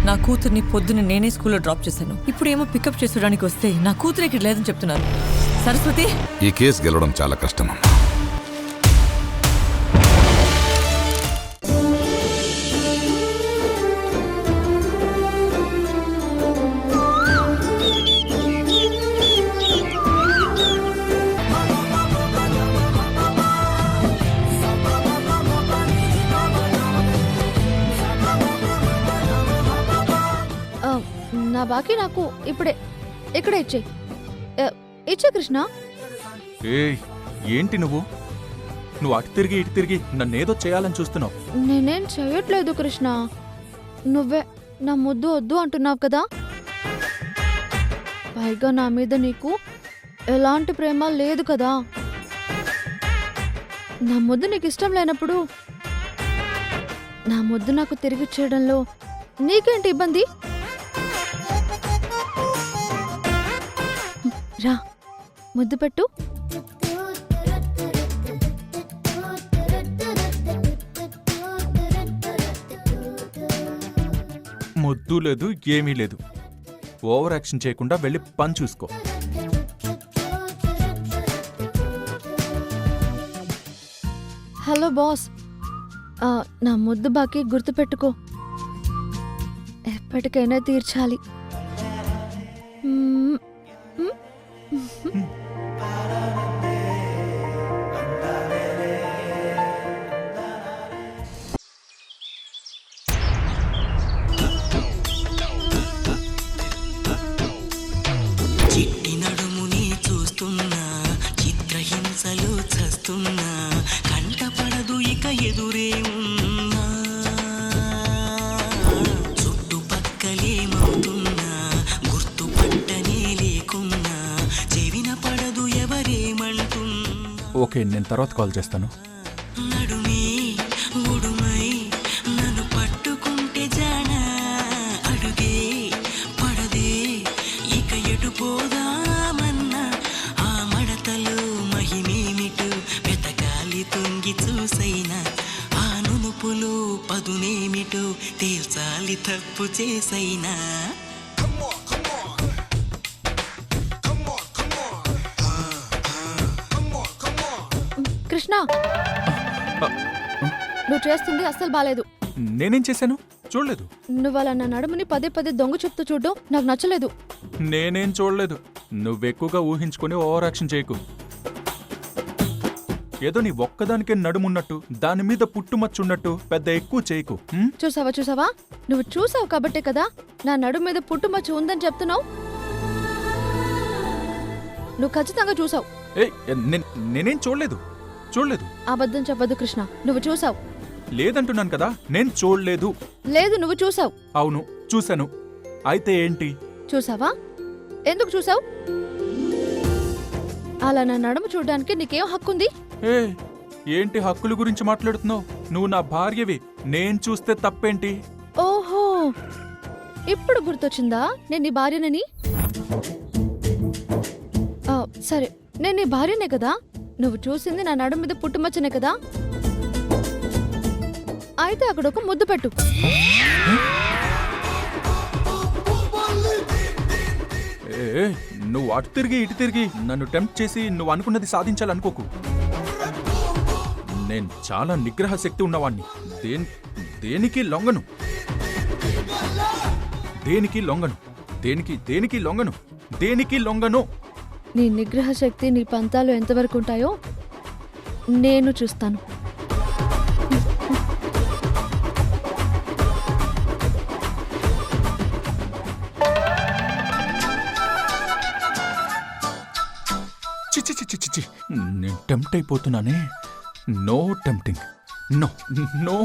నా కూతుర్ని పొద్దున్న నేనే స్కూల్లో డ్రాప్ చేశాను. ఇప్పుడేమో పికప్ చేసడానికి వస్తే నా కూతురు ఇక్కడ లేదని చెప్తున్నారు. సరస్వతి, ఈ కేసు గెలవడం చాలా కష్టం. నా బాకీ నాకు ఇక్కడే ఇచ్చే కృష్ణ. ఏంటి నువ్వు అటు తిరిగి ఇటు తిరిగి నన్నేదో చేయాలని చూస్తున్నావు. నేనేం చేయట్లేదు కృష్ణ, నువ్వే నా ముద్దు వద్దు అంటున్నావు కదా. పైగా నా మీద నీకు ఎలాంటి ప్రేమ లేదు కదా. నా ముద్దు నీకు ఇష్టం లేనప్పుడు నా ముద్దు నాకు తిరిగి చేయడంలో నీకేంటి ఇబ్బంది? రా, ముద్దు పెట్టు. ముద్దు లేదు, ఏమీ లేదు. ఓవర్ యాక్షన్ చేయకుండా వెళ్ళి పని చూసుకో. హలో బాస్, నా ముద్దు బాకీ గుర్తుపెట్టుకో, ఎప్పటికైనా తీర్చాలి. చిట్టి నడుముని చూస్తున్నా, చిత్రహింసలు చస్తున్నా, కంటపడదు ఇక ఎదురే ఉన్నా, చుట్టుపక్కలేమవుతున్నా, గుర్తుపట్టనే లేకున్నా, చెవిన పడదు ఎవరేమంటున్నా. ఓకే, నేను తర్వాత కాల్ చేస్తాను. నడుమే ఉడుమై నన్ను పట్టుకుంటే జానా, అడుగే పడదే ఇక ఎటు పోదామన్నా, ఆ మడతలు మహిమేమిటు వెతకాలి తొంగి చూసైనా, ఆ నునుపులు పదునేమిటు తేల్చాలి తప్పు చేసైనా. కృష్ణ, నువ్వు చేస్తుంది అస్సలు బాలేదు. నేనేం చేశాను? చూడలేదు. నువ్వు అలా నా నడుముని పదే పదే దొంగ చెప్తూ చూడడం నాకు నచ్చలేదు. నేనేం చూడలేదు. నువ్వెక్కువగా ఊహించుకొని ఓవర్ యాక్షన్ చేయకు. ఏదో నీ ఒక్కదానికే నడుమున్నట్టు, దాని మీద పుట్టుమచ్చున్నట్టు పెద్ద ఎక్కువ చేయకు. చూసావా, నువ్వు చూసావు కాబట్టే కదా నా నడుము మీద పుట్టుమచ్చ ఉందని చెప్తున్నావు. నువ్వు ఖచ్చితంగా చూసావు. నేనేం చూడలేదు. అబద్ధం చెప్పద్దు కృష్ణ, నువ్వు చూసావు. లేదంటున్నాను కదా, నేను చూడలేదు. లేదు, నువ్వు చూసావు. అవును, చూశాను. అయితే ఏంటి? చూసావా? ఎందుకు చూసావు? అలా నా నడుము చూడడానికి నీకేం హక్కుంది? ఏంటి హక్కుల గురించి మాట్లాడుతున్నావు? నువ్వు నా భార్యవి, నేను చూస్తే తప్పేంటి? ఓహో, ఇప్పుడు గుర్తొచ్చిందా నేను నీ భార్యనని? సరే, నేను నీ భార్యనే కదా. నువ్వు చూసింది నా నడుము మీద పుట్టుమచ్చనే కదా. అయితే అక్కడ ఒక ముద్దు పెట్టు. నువ్వు అటు తిరిగి ఇటు తిరిగి నన్ను టెంప్ట్ చేసి నువ్వు అనుకున్నది సాధించాలనుకోకు. నేను చాలా నిగ్రహ శక్తి ఉన్నవాణ్ణి. దేనికి లొంగను. దేనికి లొంగను. నీ నిగ్రహ శక్తి, నీ పంతాలు ఎంతవరకు ఉంటాయో నేను చూస్తాను. చిచి, నేను టెంప్ట్ అయిపోతున్నానే. No tempting. నో.